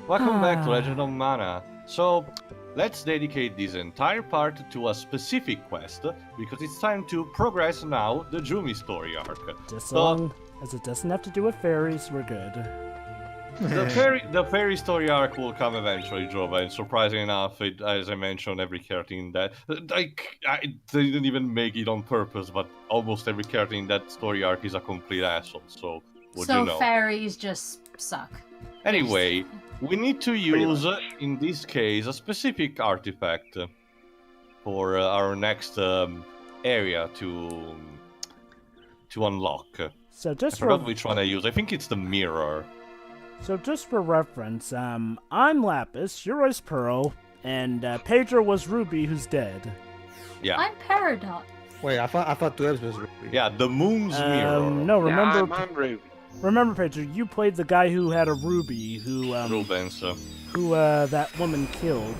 Welcome back to Legend of Mana. So, let's dedicate this entire part to a specific quest, because it's time to progress now the Jumi story arc. Just so long as it doesn't have to do with fairies, we're good. The fairy story arc will come eventually, Jova, and surprisingly enough, as I mentioned, every character in that... I didn't even make it on purpose, but almost every character in that story arc is a complete asshole, so what you know. So fairies just suck. Anyway, we need to use, in this case, a specific artifact for our next area to unlock. So just I forgot which one I use. I think it's the mirror. So just for reference, I'm Lapis, you're Ice Pearl, and Pedro was Ruby, who's dead. Yeah. I'm Peridot. Wait, I thought Dwebs was Ruby. Yeah, the moon's mirror. No, remember. Yeah, I'm Ruby. Remember, Pedro, you played the guy who had a ruby, who Rubens. who that woman killed.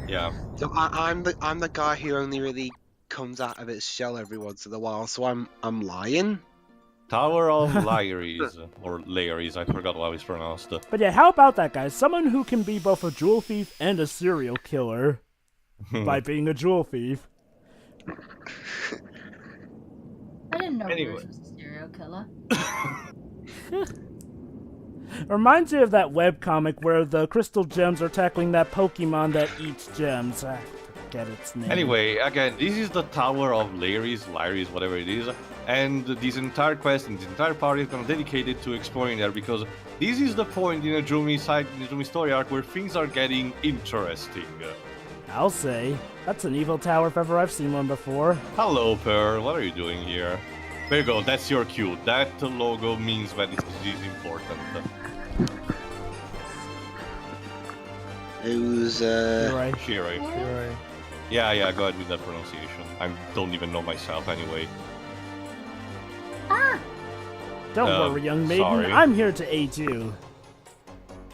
Yeah. So I'm the guy who only really comes out of its shell every once in a while. So I'm lying. Tower of Laeries, or Laeries, I forgot how it's pronounced. But yeah, how about that, guys? Someone who can be both a jewel thief and a serial killer by being a jewel thief. I didn't know Anyway. Bruce was a serial killer. Reminds me of that webcomic where the crystal gems are tackling that Pokemon that eats gems. I forget its name. Anyway, again, this is the Tower of Laeries, whatever it is, and this entire quest and this entire part is going to dedicate it to exploring there, because this is the point in a Jumi story arc where things are getting interesting. I'll say. That's an evil tower if ever I've seen one before. Hello, Pearl. What are you doing here? There you go. That's your cue. That logo means that it is important. Who's You're right. Shiri. You're right. Yeah, go ahead with that pronunciation. I don't even know myself anyway. Ah! Don't worry, young maiden. sorry. I'm here to aid you.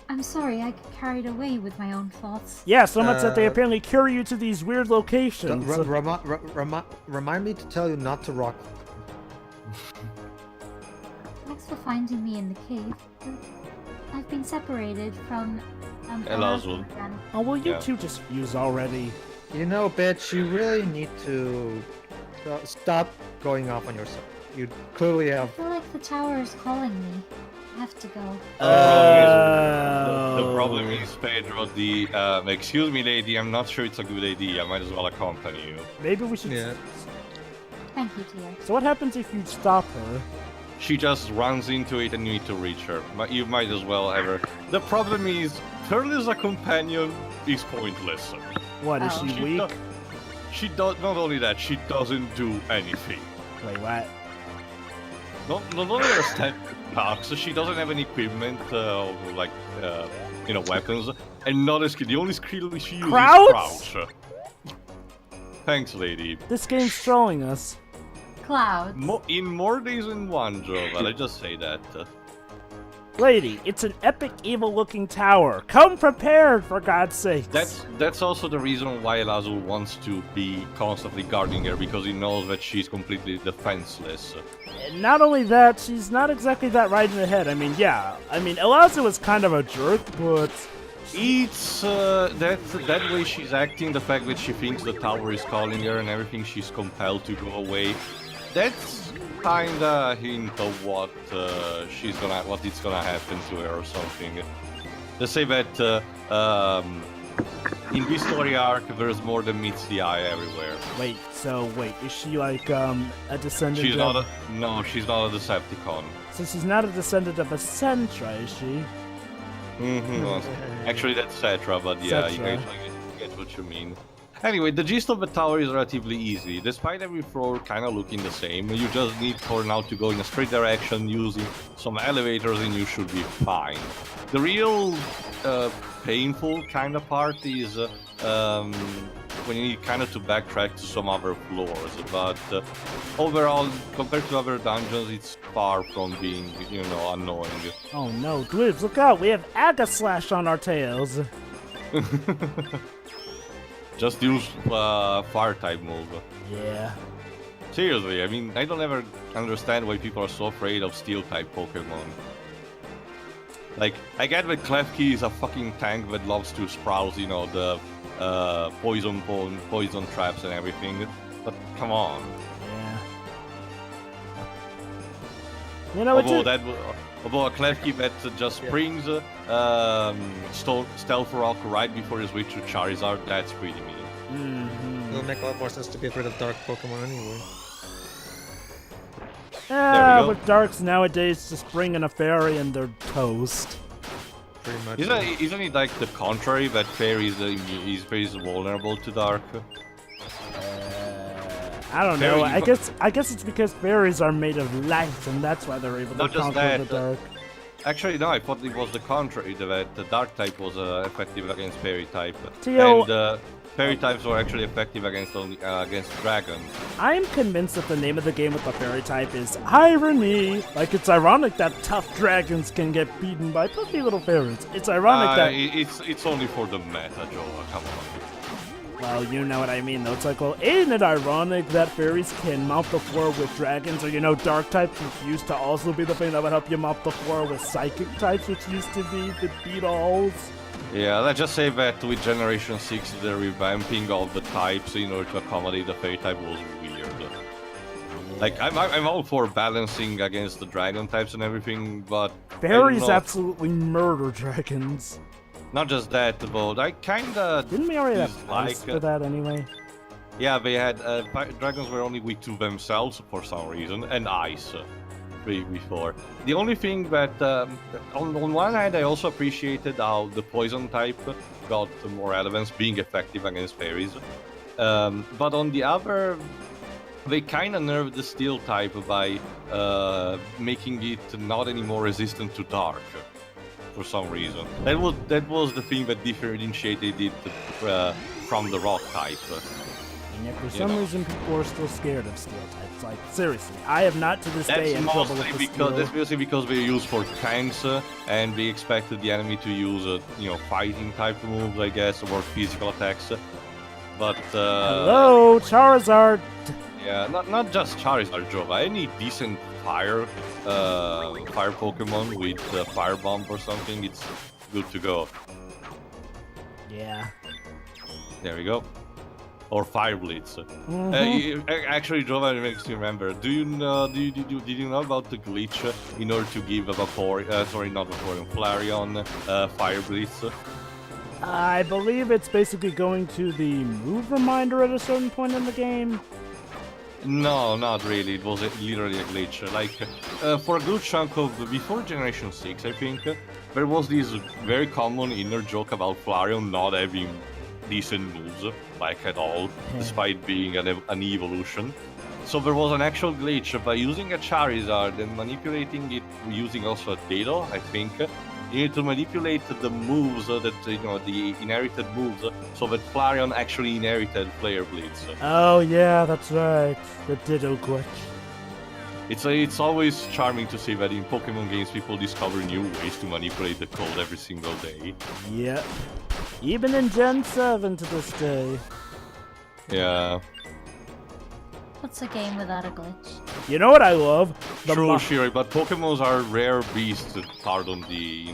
I'm sorry, I got carried away with my own thoughts. Yeah, so much that they apparently carry you to these weird locations. Remind me to tell you not to rock. Thanks for finding me in the cave. I've been separated from Elazul. Oh, well, you Yeah. two just fuse already. You know, bitch, you really need to stop going off on yourself. You clearly I have. feel like the tower is calling me. I have to go. The problem is, Pedro, excuse me, lady, I'm not sure it's a good idea. I might as well accompany you. Maybe we should... Yeah. Thank you, dear. So what happens if you stop her? She just runs into it and you need to reach her. But you might as well have her. The problem is, Pearl as a companion is pointless. What, is Oh. she weak? She does not only that, she doesn't do anything. Wait, what? Not only her stat attacks, she doesn't have any equipment, weapons, and not a skill. The only skill she uses Crouch? is crouch. Thanks, lady. This game's trolling us. Clouds. In more days than one, Joe, but I just say that. Lady, it's an epic evil-looking tower. Come prepared, for God's sake. That's also the reason why Elazul wants to be constantly guarding her, because he knows that she's completely defenseless. And not only that, she's not exactly that right in the head. I mean, yeah. I mean, Elazu is kind of a jerk, but... It's that way she's acting, the fact that she thinks the tower is calling her and everything, she's compelled to go away. That's kinda a hint of what it's gonna happen to her or something. They say that in this story arc there's more than meets the eye everywhere. Wait, is she like, a descendant She's of... not she's not a Decepticon. So she's not a descendant of a Sentra, is she? Actually, that's Cetra, but yeah, you Cetra. guys get what you mean. Anyway, the gist of the tower is relatively easy. Despite every floor kind of looking the same, you just need for now to go in a straight direction using some elevators and you should be fine. The real painful kind of part is when you need kind of to backtrack to some other floors, but overall, compared to other dungeons, it's far from being, annoying. Oh no, Glibs, look out! We have Agaslash on our tails! Just use fire type move. Yeah. Seriously, I mean, I don't ever understand why people are so afraid of steel type Pokemon. Like, I get that Klefki is a fucking tank that loves to sprout, you know, the poison traps and everything, but come on. Yeah. You know, Although a Klefki that just springs Stealth Rock right before his switch to Charizard, that's pretty mean. It'll make a lot more sense to get rid of dark Pokemon anyway. Yeah, with darks nowadays, just bring in a fairy and they're toast. Pretty much. Isn't it like the contrary, that fairies is very vulnerable to dark? I don't know. I guess it's because fairies are made of light, and that's why they're able to conquer the dark. Actually, no, I thought it was the contrary, that the dark type was effective against fairy type. Tio, And fairy types were actually effective against dragons. I'm convinced that the name of the game with the fairy type is irony. Like, it's ironic that tough dragons can get beaten by puffy little fairies. It's ironic that... It's only for the meta, Joe, come on. Well, you know what I mean, though. It's like, well, isn't it ironic that fairies can mount the floor with dragons? Or, you know, dark types used to also be the thing that would help you mount the floor with psychic types, which used to be the beat-alls. Yeah, let's just say that with Generation 6, the revamping of the types in order to accommodate the fairy type was weird. Like, I'm all for balancing against the dragon types and everything, but... Fairies absolutely murder dragons. Not just that, but I kinda... Didn't we already have ice for that anyway? Yeah, they had... dragons were only weak to themselves for some reason, and ice before. The only thing that... on one hand, I also appreciated how the poison type got more relevance, being effective against fairies. But on the other... They kinda nerfed the steel type by making it not anymore resistant to dark. For some reason. That was the thing that differentiated it from the rock type. And yet for some reason people are still scared of steel types. Like, seriously, I have not to this day had trouble with the steel. That's mostly because they're used for tanks, and they expected the enemy to use, fighting type moves, I guess, or physical attacks. But hello, Charizard! Yeah, not just Charizard, Jova. Any decent fire Pokemon with Fire Bomb or something, it's good to go. Yeah. There we go. Or Fire Blitz. Actually, Jova makes me remember. Did you know about the glitch in order to give Flareon Fire Blitz? I believe it's basically going to the move reminder at a certain point in the game. No, not really. It was literally a glitch. Like, for a good chunk of before Generation 6, I think, there was this very common inner joke about Flareon not having decent moves, like at all, despite being an evolution. So there was an actual glitch by using a Charizard and manipulating it using also a Dado, I think. You need to manipulate the moves the inherited moves, so that Flareon actually inherited Flare Blitz. Oh yeah, that's right. The Ditto glitch. It's always charming to see that in Pokemon games people discover new ways to manipulate the code every single day. Yep. Even in Gen 7 to this day. Yeah. What's a game without a glitch? You know what I love? True, Shiri, but Pokemons are rare beasts. Pardon the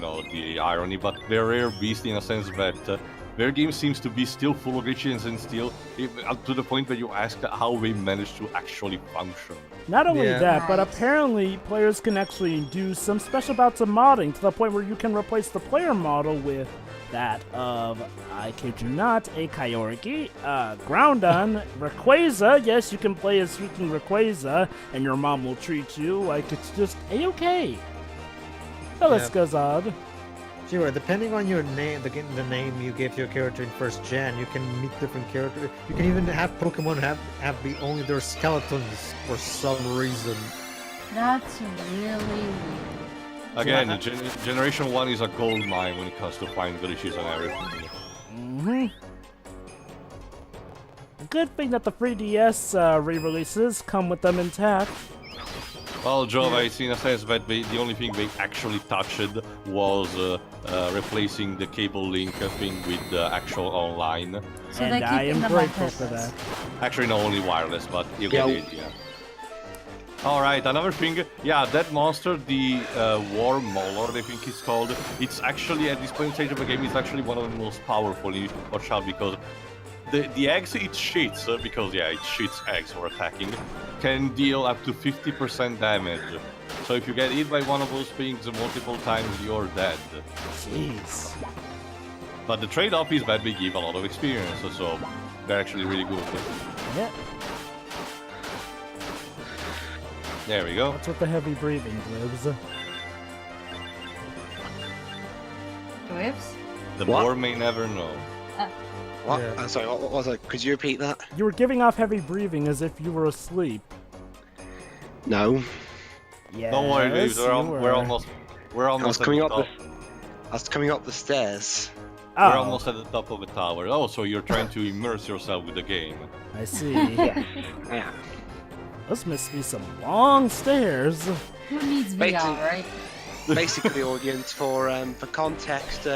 irony, but they're rare beasts in a sense that their game seems to be still full of glitches and still to the point that you ask how they manage to actually function. Not only that, but apparently players can actually do some special bouts of modding to the point where you can replace the player model with that of, I kid you not, a Kyogre, Groudon, Rayquaza. Yes, you can play as freaking Rayquaza, and your mom will treat you like it's just a-okay. The list goes on. Sure, depending on your name, the name you give your character in first gen, you can meet different characters. You can even have Pokemon have be only their skeletons for some reason. That's really weird. Again, Generation 1 is a gold mine when it comes to finding glitches and everything. Good thing that the 3DS re-releases come with them intact. Well, Jova, it's in a sense that the only thing they actually touched was replacing the cable link thing with the actual online. So and I am grateful for that. Actually, not only wireless, but you get the idea. Alright, another thing, yeah, that monster, the War Mallard, I think it's called, it's actually, at this point stage of the game, it's actually one of the most powerful, you watch out, because the eggs it shits, because yeah, it shits eggs for attacking, can deal up to 50% damage. So if you get hit by one of those things multiple times, you're dead. Jeez. But the trade-off is that they give a lot of experience, so they're actually really good. Yeah. There we go. What's with the heavy breathing, Glibs? Dwarves? The What? boar may never know. What? Yeah. Sorry, what was it? Could you repeat that? You were giving off heavy breathing as if you were asleep. No. Yes, Don't worry, Glibs, you we're almost I was at coming the up top. I was coming up the stairs. Oh, We're almost at the top of the tower. Oh, so you're trying to immerse yourself with the game. I see. Yeah. Those must be some long stairs. Who needs Basically- VR, right? Basically, audience, for context,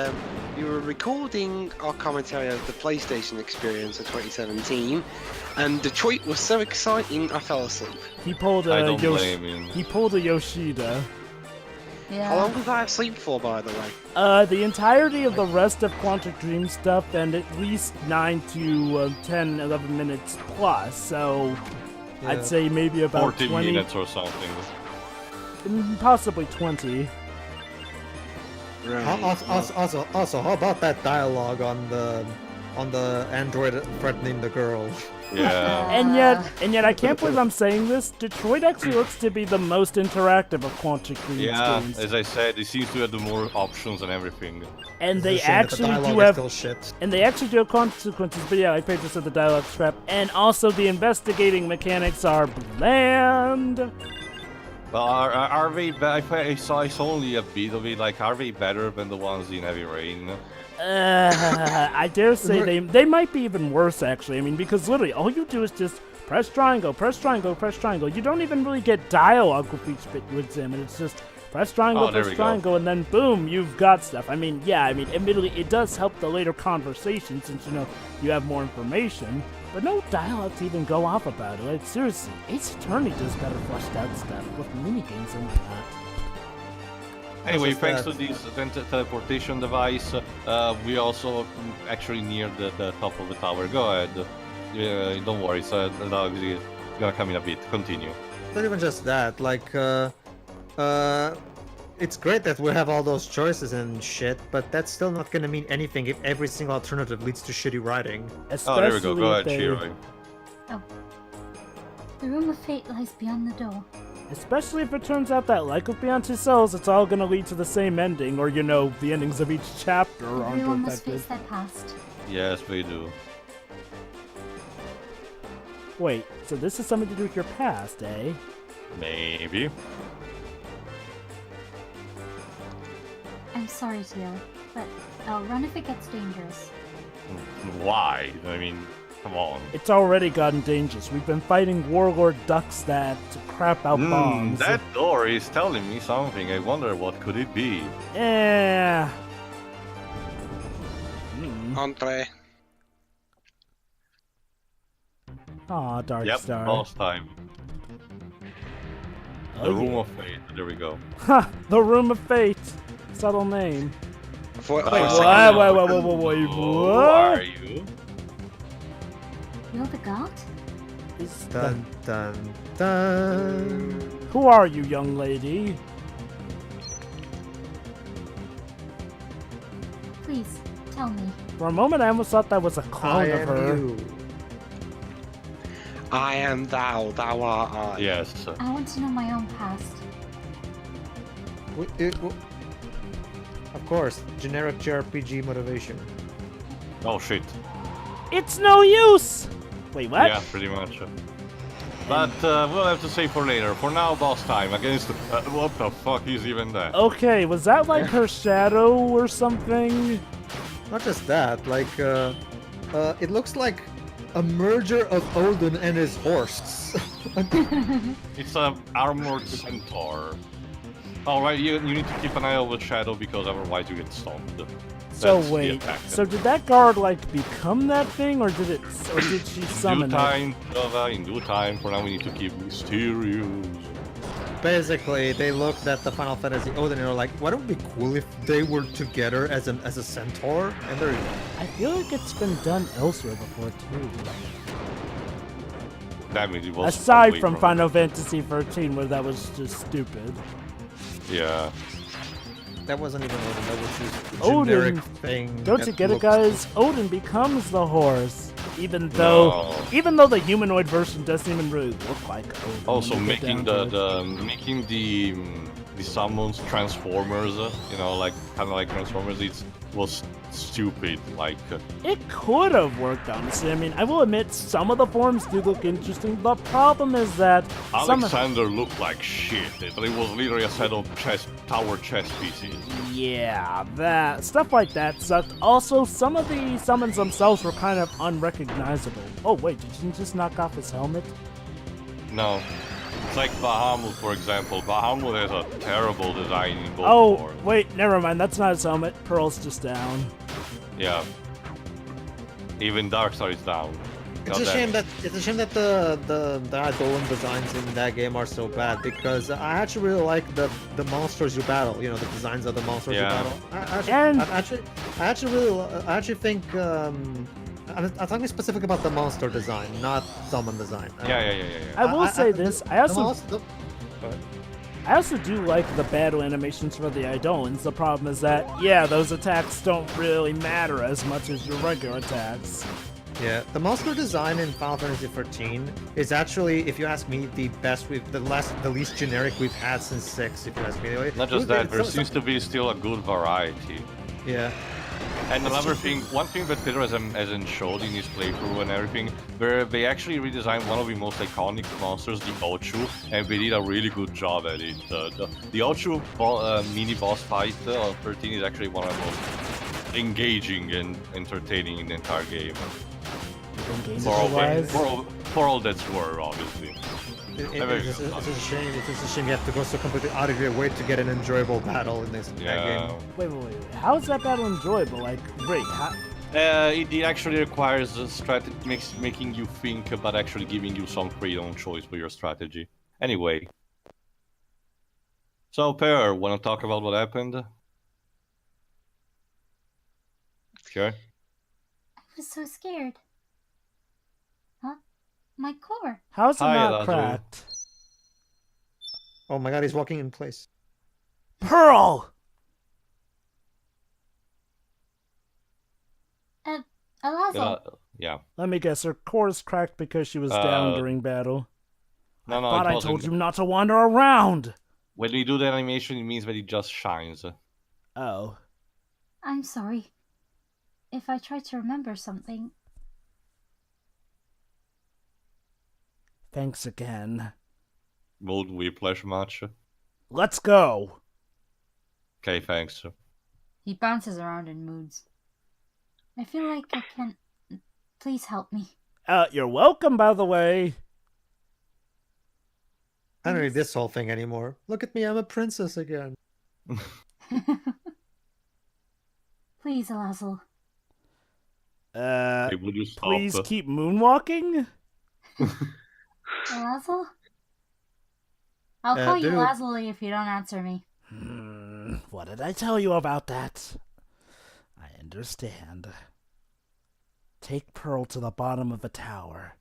we were recording our commentary of the PlayStation experience of 2017, and Detroit was so exciting I fell asleep. He pulled I a don't blame him. He pulled a Yoshida. Yeah. How long was I asleep for, by the way? The entirety of the rest of Quantic Dream stuff, and at least 9 to 10, 11 minutes plus. So Yeah. I'd say maybe about 40 20, minutes or something. Possibly 20. Also, how about that dialogue on the android threatening the girl? Yeah. And yet, I can't believe I'm saying this. Detroit actually looks to be the most interactive of Quantic Dream Yeah, games, as I said, it seems to have the more options and everything. and It's they a shame that the actually dialogue do is have. still shit. And they actually do have consequences, but yeah, like Pedro said, the dialogue crap. And also, the investigating mechanics are bland. Well, are they? I saw only a bit of it. Like, are they better than the ones in Heavy Rain? I dare say they might be even worse, actually. I mean, because literally, all you do is just press triangle, press triangle, press triangle. You don't even really get dialogue with each bit you examine. It's just press triangle, Oh, there press we go. triangle, and then boom, you've got stuff. I mean, yeah, admittedly, it does help the later conversation since, you have more information. But no dialogue to even go off about it. Like, seriously, Ace Attorney does better fleshed out stuff with minigames and whatnot. Anyway, just thanks that- to this teleportation device, we also actually near the top of the tower. Go ahead. Don't worry, so the dog is gonna come in a bit. Continue. Not even just that, like, it's great that we have all those choices and shit, but that's still not gonna mean anything if every single alternative leads to shitty writing. Oh, there we go. Go ahead, if they- Shiroi. The room of fate lies beyond the door. Especially if it turns out that, like with Beyond Two Souls, it's all gonna lead to the same ending, or the endings of each chapter aren't Everyone must affected. face their past. Yes, we do. Wait, so this is something to do with your past, eh? Maybe. I'm sorry, Teal, but I'll run if it gets dangerous. Why? I mean, come on. It's already gotten dangerous. We've been fighting warlord ducks that crap out bombs. That door is telling me something. I wonder what could it be. Yeah. Andre. Aw, Dark Yep, Star. boss time. The Oh, Room yeah. of Fate. There we go. Ha! The Room of Fate. Subtle name. For Wait, a what? second, Wait, Who what? are you? You're the god? Is Dun dun dun. Who are you, young lady? Please, tell me. For a moment, I almost thought that was a I clone of am her. you. I am thou, thou art I. Yes. I want to know my own past. Of course, generic JRPG motivation. Oh shit. It's no use! Wait, what? Yeah, pretty much. But we'll have to save for later. For now, boss time against. What the fuck is even that? Okay, was that like her shadow or something? Not just that, like, it looks like a merger of Odin and his horse. It's an armored centaur. Alright, you need to keep an eye over Shadow because otherwise you get stomped. So That's the wait, attack. so did that guard like become that thing, or did she In due summon it? time, Nova, in due time. For now, we need to keep mysterious. basically, they looked at the Final Fantasy Odin and were like, "Why don't it be cool if they were together as a centaur?" And they're I feel like it's been done elsewhere before too. Damn it, it was Aside away from Final Fantasy 13, where that was just stupid. Yeah. that wasn't even Odin. That was just a Odin. generic thing. Don't that you get it, looked- guys? Odin becomes the horse, even though the humanoid version doesn't even really look like Odin. Also, when you get making down to the it. making the summons transformers, you know, like kind of like transformers, it was stupid. Like, It could have worked, honestly. I mean, I will admit some of the forms do look interesting. The problem is that some. Alexander looked like shit. It was literally a set of tower chess pieces. Yeah, that stuff like that sucked. Also, some of the summons themselves were kind of unrecognizable. Oh wait, did you just knock off his helmet? No. It's like Bahamut, for example. Bahamut has a terrible design in both Oh, forms. wait, never mind. That's not his helmet. Pearl's just down. Yeah. Even Darkstar is down. It's a shame that the Eidolon designs in that game are so bad because I actually really like the monsters you battle. You know, the designs of the monsters Yeah. you battle. And- I actually think I'm talking specific about the monster design, not summon design. Yeah. I will say this. I also Go ahead. I also do like the battle animations for the Eidolons. The problem is that, yeah, those attacks don't really matter as much as your regular attacks. Yeah, the monster design in Final Fantasy 13 is actually, if you ask me, the best the least generic we've had since 6. If you ask me, Not just that, there seems to be still a good variety. Yeah. And another thing, one thing that Peter hasn't showed in his playthrough and everything, where they actually redesigned one of the most iconic monsters, the Ochu, and they did a really good job at it. The Ochu mini boss fight on 13 is actually one of the most engaging and entertaining in the entire game. Gameplay-wise. For all that's worth, obviously. It's a shame. It's a shame you have to go so completely out of your way to get an enjoyable battle in this that Yeah. game. Wait. How is that battle enjoyable? Like, wait, how, It actually requires making you think, but actually giving you some freedom of choice for your strategy. Anyway. So, Per, want to talk about what happened? Sure. I was so scared. Huh? My core. how's it Hi, not Lazarus. cracked? Oh my god, he's walking in place. Pearl! Alazo. Yeah. Let me guess, her core is cracked because she was down during battle. No, Thought it I wasn't. told you not to wander around! When we do the animation, it means that it just shines. Oh. I'm sorry. If I try to remember something, Thanks again. Mold Whiplash match. Let's go! Okay, thanks. he bounces around in moods. I feel like I can. Please help me. You're welcome, by the way. I don't need this whole thing anymore. Look at me, I'm a princess again. Please, Alazo. Hey, would you stop? Please keep moonwalking? Alazo? I'll call you dude. Lazuli if you don't answer me. What did I tell you about that? I understand. Take Pearl to the bottom of a tower.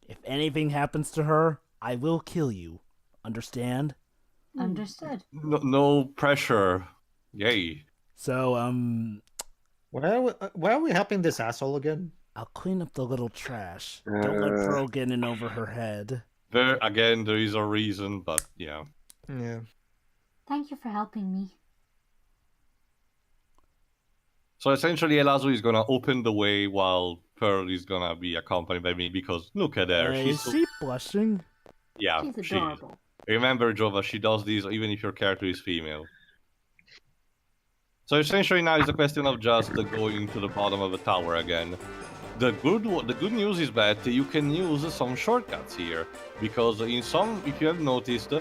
If anything happens to her, I will kill you. Understand? Understood. No pressure. Yay. So, Why are we helping this asshole again? I'll clean up the little trash. Don't let Pearl get in over her head. There is a reason, but yeah. Yeah. Thank you for helping me. So essentially, Elazu is gonna open the way while Pearl is gonna be accompanied by me because look at her. Is she blushing? Yeah, She's she is. adorable. Remember, Jova, she does this even if your character is female. So essentially now it's a question of just going to the bottom of the tower again. The good news is that you can use some shortcuts here, because in some, if you have noticed,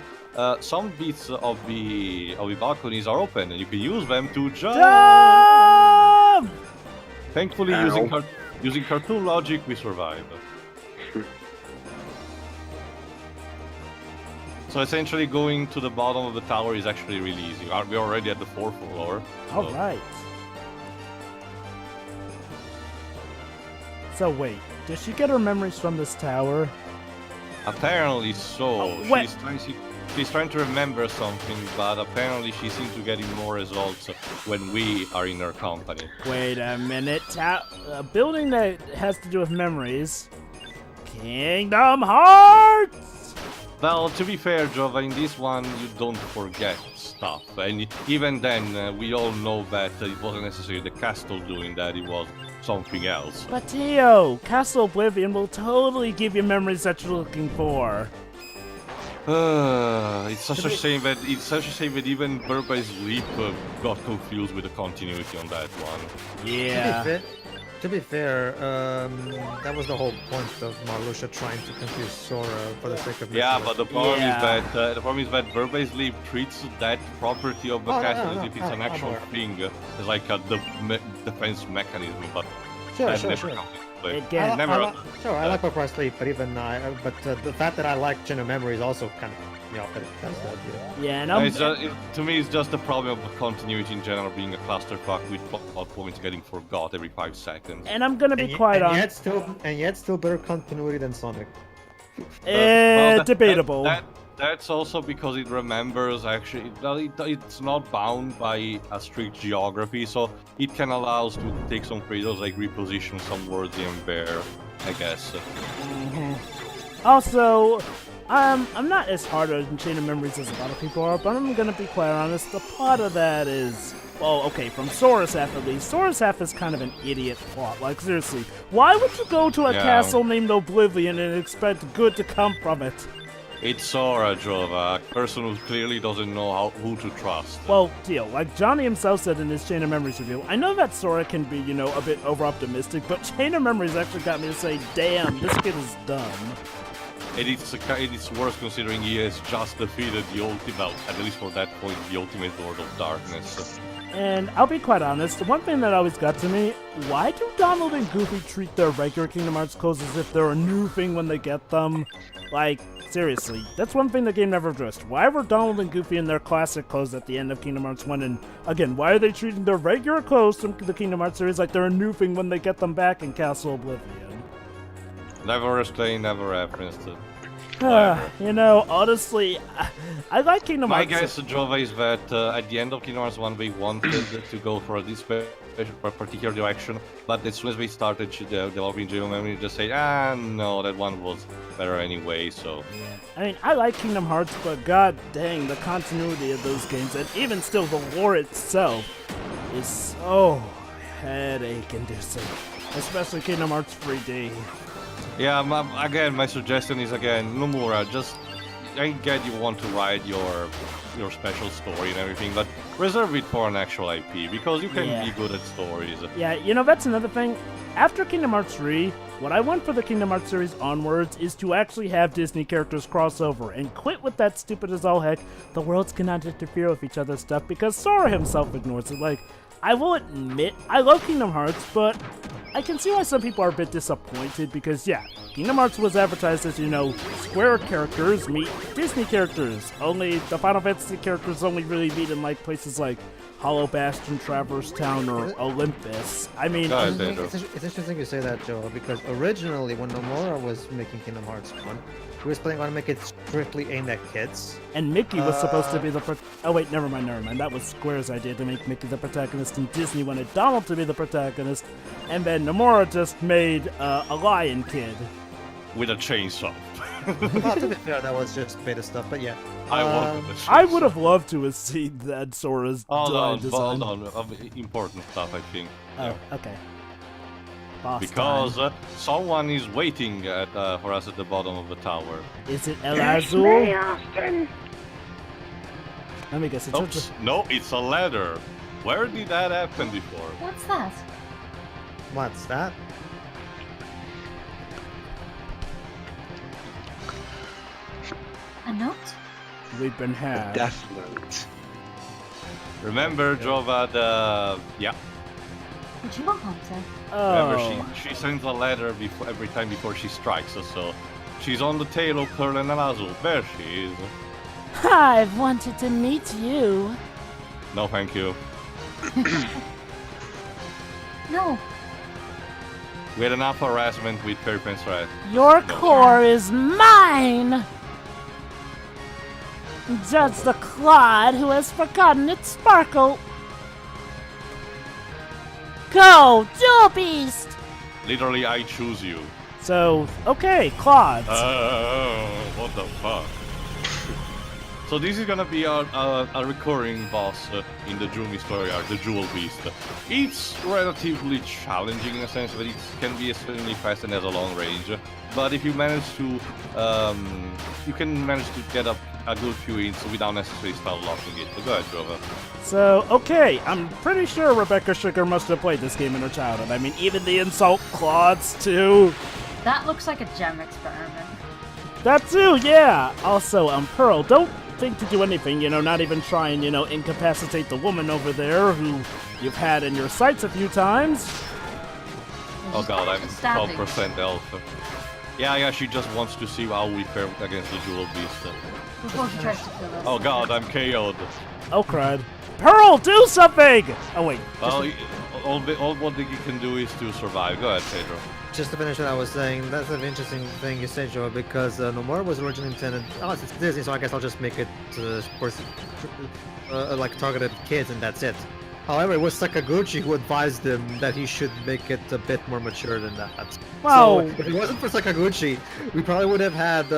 some bits of the balconies are open, and you can use them to jump. Thankfully, using cartoon logic, we survive. So essentially, going to the bottom of the tower is actually really easy. We're already at the 4th floor. All right. So wait, did she get her memories from this tower? Apparently so. Oh, what? She's trying to remember something, but apparently she seems to getting more results when we are in her company. Wait a minute. A building that has to do with memories. Kingdom Hearts! Well, to be fair, Jova, in this one you don't forget stuff. And even then, we all know that it wasn't necessarily the castle doing that, it was something else. But Tio, Castle Oblivion will totally give you memories that you're looking for. It's such a shame that even Burba's Leap got confused with the continuity on that one. Yeah. To be fair, that was the whole point of Marluxia trying to confuse Sora for the sake of Yeah, but the problem Yeah. is that Burba's Leap treats that property of the castle as if it's an actual thing. It's like a defense mechanism, but that never comes into play. Again, I like Purple Sleep, but the fact that I like Gin of Memory is also kind of that's the idea. yeah, and To me, it's just the problem of continuity in general being a clusterfuck with plot points getting forgot every 5 seconds. and I'm gonna be quite honest. Yet still better continuity than Sonic. Debatable. That's also because it remembers actually. It's not bound by a strict geography, so it can allow us to take some phrases like reposition some words in there, I guess. Also, I'm not as hard on Chain of Memories as a lot of people are, but I'm gonna be quite honest. The plot of that is, well, okay, from Sora's half at least. Sora's half is kind of an idiot plot. Like, seriously, why would you go to a castle named Oblivion and expect good to come from it? It's Sora, Jova, a person who clearly doesn't know who to trust. Well, deal. Like Johnny himself said in his Chain of Memories review, I know that Sora can be, a bit over-optimistic, but Chain of Memories actually got me to say, damn, this kid is dumb. It's worse considering he has just defeated the ultimate, at least for that point, the ultimate Lord of Darkness. And I'll be quite honest, the one thing that always got to me, why do Donald and Goofy treat their regular Kingdom Hearts clothes as if they're a new thing when they get them? Like, seriously, that's one thing the game never addressed. Why were Donald and Goofy in their classic clothes at the end of Kingdom Hearts 1? And again, why are they treating their regular clothes from the Kingdom Hearts series like they're a new thing when they get them back in Castle Oblivion? Never explained, never referenced it. Honestly, I like Kingdom My Hearts. guess, Jova, is that at the end of Kingdom Hearts 1, they wanted to go for this particular direction, but as soon as we started developing Jumi Memory, just say, no, that one was better anyway, so... Yeah. I mean, I like Kingdom Hearts, but god dang, the continuity of those games, and even still the lore itself, is so headache-inducing. Especially Kingdom Hearts 3D. Yeah, again, my suggestion is, Nomura, I get you want to write your special story and everything, but reserve it for an actual IP, because you can be good at stories. Yeah, that's another thing. After Kingdom Hearts 3, what I want for the Kingdom Hearts series onwards is to actually have Disney characters cross over, and quit with that stupid as all heck, the worlds cannot interfere with each other's stuff, because Sora himself ignores it. Like, I will admit, I love Kingdom Hearts, but I can see why some people are a bit disappointed because, Kingdom Hearts was advertised as, Square characters meet Disney characters. Only the Final Fantasy characters only really meet in, places like Hollow Bastion, Traverse Town, or Olympus. I mean... It's interesting you say that, Joe, because originally when Nomura was making Kingdom Hearts 1, he was planning on make it strictly aimed at kids. And Mickey was supposed to be the... Oh, wait, never mind. That was Square's idea to make Mickey the protagonist, and Disney wanted Donald to be the protagonist, and then Nomura just made a lion kid. With a chainsaw. Well, to be fair, that was just beta stuff, but yeah. I would have loved to have seen that Sora's design. Hold on. Important stuff, I think. Oh, okay. Boss because time. Someone is waiting for us at the bottom of the tower. Is it El Azul? Let me guess. No, it's a ladder. Where did that happen before? What's that? What's that? A note? We've been had. Death Note. Remember, Jova, Did you want Hunter? Oh. Remember, she sends a letter every time before she strikes us, so she's on the tail of Pearl and Azul. There she is. I've wanted to meet you. No, thank you. No, We had enough harassment with Fairpin's Red. Your No. core is mine! Just the clod who has forgotten its sparkle. Go, Dual Beast! Literally, I choose you. So, okay, clods. What the fuck? So this is gonna be a recurring boss in the Jumi story arc, the Jewel Beast. It's relatively challenging in a sense that it can be extremely fast and has a long range. But if you manage to, you can manage to get up a good few hits without necessarily start locking it. So go ahead, Trevor. So, okay, I'm pretty sure Rebecca Sugar must have played this game in her childhood. I mean, even the insult clods, too. that looks like a gem experiment. That too, yeah! Also, Pearl, don't think to do anything, not even try and, incapacitate the woman over there who you've had in your sights a few times. Oh god, I'm Stabbing. 12% elf. Yeah, she just wants to see how we fare against the Jewel Beast. Before he tries to kill us. Oh god, I'm KO'd. Oh, crud. Pearl, do something! Oh, wait. Well, all what you can do is to survive. Go ahead, Pedro. Just to finish what I was saying, that's an interesting thing you said, Joe, because Nomura was originally intended. Oh, it's Disney, so I guess I'll just make it like targeted kids, and that's it. However, it was Sakaguchi who advised him that he should make it a bit more mature than that. Wow. So, if it wasn't for Sakaguchi, we probably would have had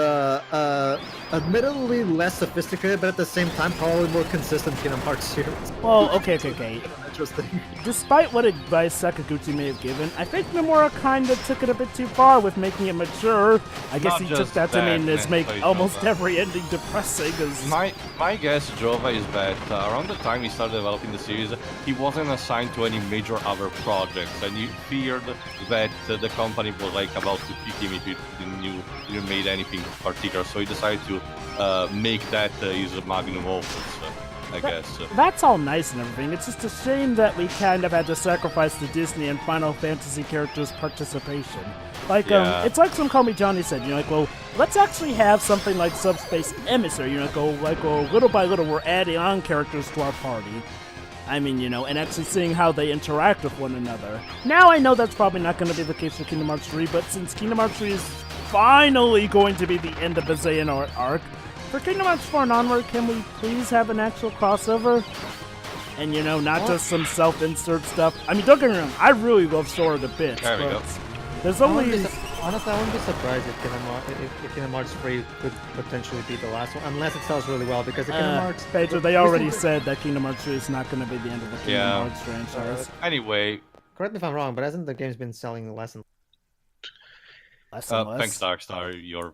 admittedly less sophisticated, but at the same time probably more consistent Kingdom Hearts series. Well, okay. Interesting. Despite what advice Sakaguchi may have given, I think Nomura kinda took it a bit too far with making it mature. I guess Not he took just that to that, mean is man, make please almost don't. every ending depressing as... My guess, Jova, is that around the time he started developing the series, he wasn't assigned to any major other projects, and he feared that the company was like about to kick him if he didn't made anything particular. So he decided to make that his magnum opus, I guess. That's all nice and everything. It's just a shame that we kind of had to sacrifice the Disney and Final Fantasy characters' participation. Like, Yeah. it's like some Call Me Johnny said, well, let's actually have something like Subspace Emissary, little by little we're adding on characters to our party. I mean, and actually seeing how they interact with one another. Now I know that's probably not going to be the case for Kingdom Hearts 3, but since Kingdom Hearts 3 is finally going to be the end of the Xehanort arc, for Kingdom Hearts 4 and onward, can we please have an actual crossover? And, not just some self-insert stuff. I mean, don't get me wrong, I really love Sora to bits, There we but go. there's Honestly, only... I wouldn't be surprised if Kingdom Hearts 3 could potentially be the last one, unless it sells really well, because the Kingdom Hearts... Pedro, they already said that Kingdom Hearts 3 is not going to be the end of the Kingdom Yeah. Hearts franchise. Anyway, Correct me if I'm wrong, but hasn't the game's been selling less and Less and less. thanks, Darkstar. You're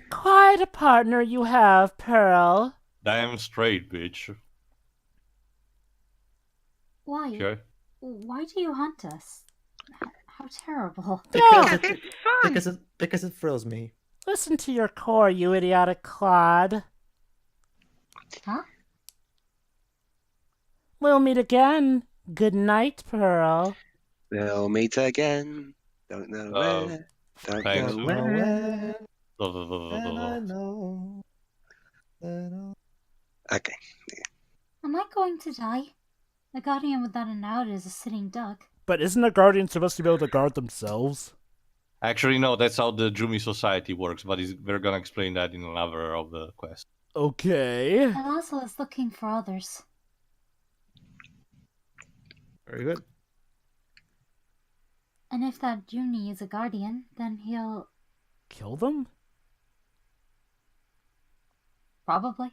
Quite a partner you have, Pearl. damn straight, bitch. Why? Okay. Why do you hunt us? How terrible. because it thrills me. Listen to your core, you idiotic clod. Huh? We'll meet again. Good night, Pearl. We'll meet again. Don't know Oh, where. Don't thanks. know When where. I know that Okay. Am I going to die? A guardian without an out is a sitting duck. But isn't a guardian supposed to be able to guard themselves? Actually, no, that's how the Jumi Society works, but we're gonna explain that in another of the quests. Okay. Alazzle is looking for others. Very good. And if that Juni is a guardian, then he'll Kill them? probably.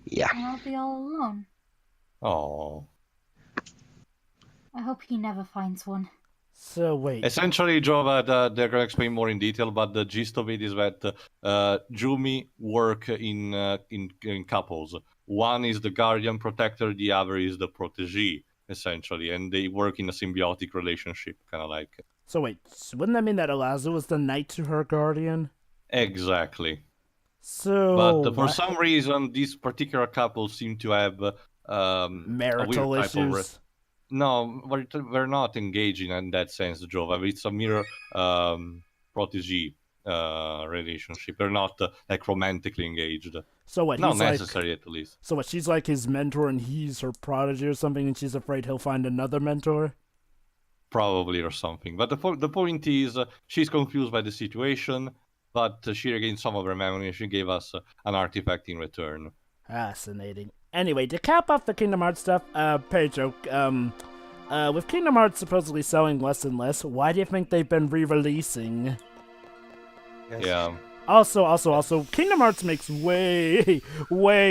Yeah. And I'll be all alone. Oh. I hope he never finds one. So wait. Essentially, Jova, they're gonna explain more in detail, but the gist of it is that Jumi work in couples. One is the guardian protector, the other is the protégé, essentially, and they work in a symbiotic relationship, kind of like. So wait, so wouldn't that mean that Alazu was the knight to her guardian? Exactly. So But for what- some reason, these particular couples seem to have a marital weird type of issues. No, we're not engaging in that sense, Jova. It's a mere protégé. relationship. They're not like romantically engaged. So what? Not He's like, necessary, at least. so what? She's like his mentor, and he's her prodigy or something, and she's afraid he'll find another mentor. Probably or something. But the point is, she's confused by the situation, but she regained some of her memory, and she gave us an artifact in return. Fascinating. Anyway, to cap off the Kingdom Hearts stuff, Pedro, with Kingdom Hearts supposedly selling less and less, why do you think they've been re-releasing? Yes. Yeah. Also, Kingdom Hearts makes way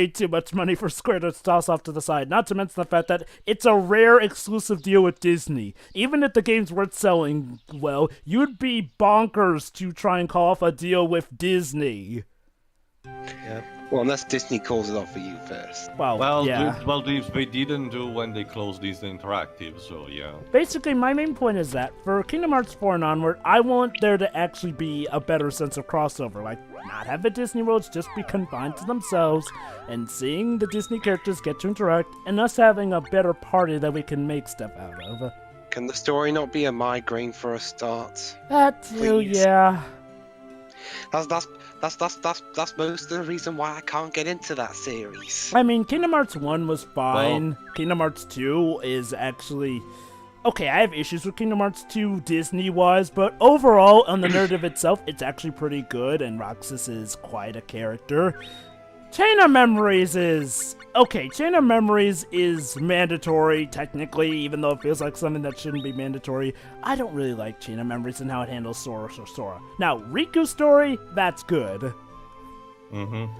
too much money for Square to toss off to the side. Not to mention the fact that it's a rare exclusive deal with Disney. Even if the game's worth selling well, you'd be bonkers to try and call off a deal with Disney. Yep. Well, unless Disney calls it off for you first. Well, yeah. They didn't do when they closed Disney Interactive, so yeah. Basically, my main point is that for Kingdom Hearts 4 and onward, I want there to actually be a better sense of crossover. Like, not have the Disney worlds just be confined to themselves, and seeing the Disney characters get to interact, and us having a better party that we can make stuff out of. Can the story not be a migraine for a start? That too, Please. yeah. That's most of the reason why I can't get into that series. I mean, Kingdom Hearts 1 was fine. Kingdom Hearts 2 is actually... Okay, I have issues with Kingdom Hearts 2 Disney-wise, but overall, on the narrative itself, it's actually pretty good, and Roxas is quite a character. Chain of Memories is... Okay, Chain of Memories is mandatory, technically, even though it feels like something that shouldn't be mandatory. I don't really like Chain of Memories and how it handles Sora. Now, Riku's story, that's good. Mm-hmm.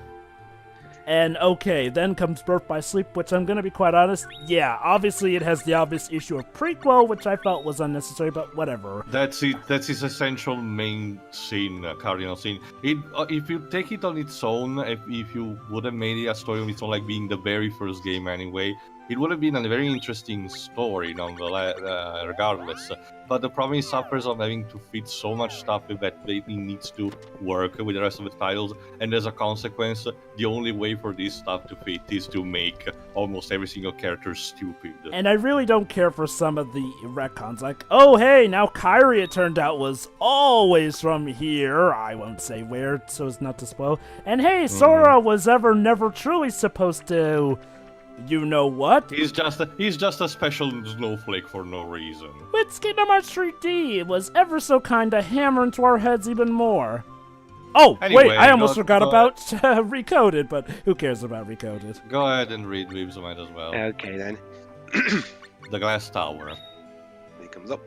And okay, then comes Birth by Sleep, which I'm gonna be quite honest, yeah, obviously it has the obvious issue of prequel, which I felt was unnecessary, but whatever. That's it. That's his essential main scene, cardinal scene. If you take it on its own, if you would have made it a story on its own, like being the very first game anyway, it would have been a very interesting story, nonetheless, regardless. But the problem is suffers of having to fit so much stuff that it needs to work with the rest of the titles, and as a consequence, the only way for this stuff to fit is to make almost every single character stupid. And I really don't care for some of the retcons, like, oh hey, now Kairi, it turned out, was always from here. I won't say where, so as not to spoil. And hey, Sora was never truly supposed to... You know what? He's just a special snowflake for no reason. With Kingdom Hearts 3D, it was ever so kinda hammer into our heads even more. Oh, Anyway, wait, I almost forgot about Recoded, but who cares about Recoded? Go ahead and read Weaves might as well. Okay then. The Glass Tower. Here comes up.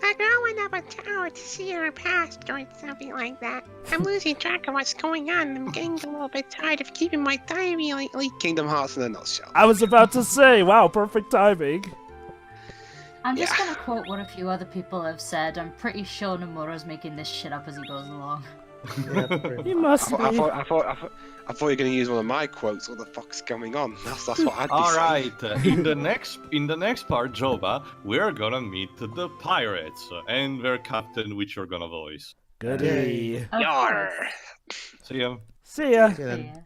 I'm going up a tower to see her past or something like that. I'm losing track of what's going on. I'm getting a little bit tired of keeping my diary lately. Kingdom Hearts in a nutshell. I was about to say, wow, perfect timing. I'm just Yeah. gonna quote what a few other people have said. I'm pretty sure Nomura's making this shit up as he goes along. He must I be. thought you were going to use one of my quotes. What the fuck's going on? That's what I'd be All saying. right, in the next part, Joba, we're gonna meet the pirates and their captain, which you're gonna voice. Goody. Of Yar! course. See ya. See ya. Okay, then. Yeah.